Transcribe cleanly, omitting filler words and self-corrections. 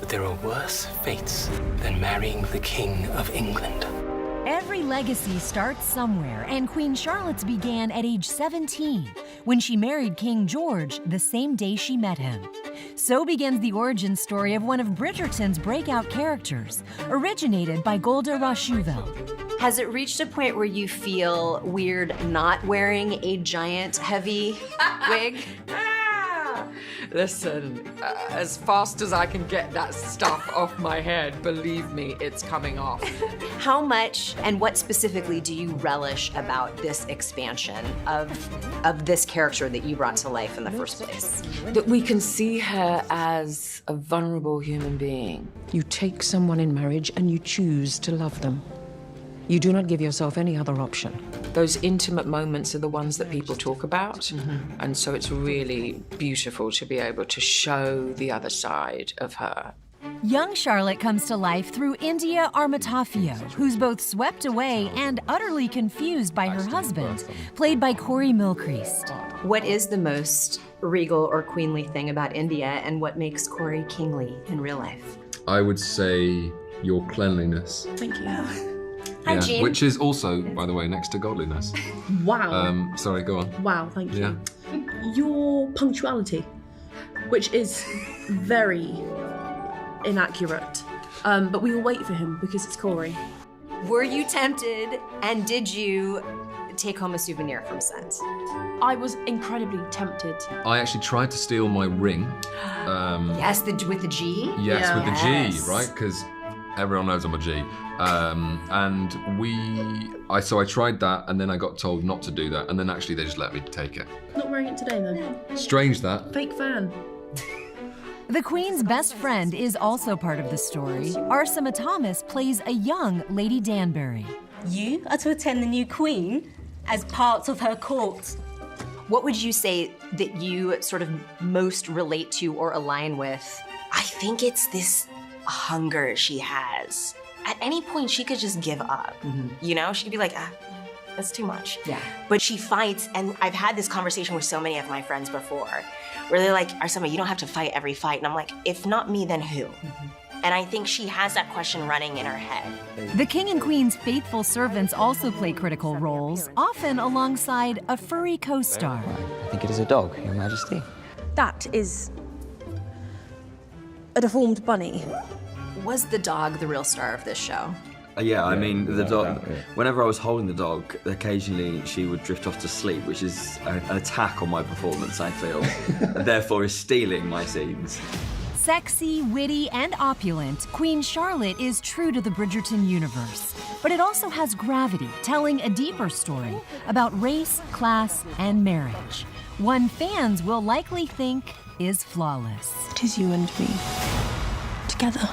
But there are worse fates than marrying the King of England. Every legacy starts somewhere, and Queen Charlotte's began at age 17, when she married King George the same day she met him. So begins the origin story of one of Bridgerton's breakout characters, originated by Golda Rosheuvel. Has it reached a point where you feel weird not wearing a giant, heavy wig? Listen, as fast as I can get that stuff off my head, believe me, it's coming off. How much and what specifically do you relish about this expansion of this character that you brought to life in the first place? That we can see her as a vulnerable human being. You take someone in marriage and you choose to love them. You do not give yourself any other option. Those intimate moments are the ones that people talk about. And so it's really beautiful to be able to show the other side of her. Young Charlotte comes to life through India Armatafio, who's both swept away and utterly confused by her husband, played by Corey Milcreast. What is the most regal or queenly thing about India, and what makes Corey kingly in real life? I would say your cleanliness. Thank you. Hi, Jean. Which is also, by the way, next to godliness. Wow. Sorry, go on. Wow, thank you. Yeah. Your punctuality, which is very inaccurate. But we will wait for him because it's Corey. Were you tempted, and did you take home a souvenir from set? I was incredibly tempted. I actually tried to steal my ring. Yes, with the G? Yes, Yeah. with the Yes. G, right? Because everyone knows I'm a G. And so I tried that, and then I got told not to do that, and then actually they just let me take it. Not wearing it today then. Strange that. Fake fan. The Queen's best friend is also part of the story. Arsema Thomas plays a young Lady Danbury. You are to attend the new Queen as part of her court. What would you say that you sort of most relate to or align with? I think it's this hunger she has. At any point, she could just give up. You know, she could be like, that's too much. Yeah. But she fights, and I've had this conversation with so many of my friends before, where they're like, Arsema, you don't have to fight every fight. And I'm like, if not me, then who? And I think she has that question running in her head. The King and Queen's faithful servants also play critical roles, often alongside a furry co-star. I think it is a dog, Your Majesty. That is a deformed bunny. Was the dog the real star of this show? Yeah, I mean, the dog, whenever I was holding the dog, occasionally she would drift off to sleep, which is an attack on my performance, I feel, and therefore is stealing my scenes. Sexy, witty, and opulent, Queen Charlotte is true to the Bridgerton universe. But it also has gravity, telling a deeper story about race, class, and marriage. One fans will likely think is flawless. It is you and me. Together.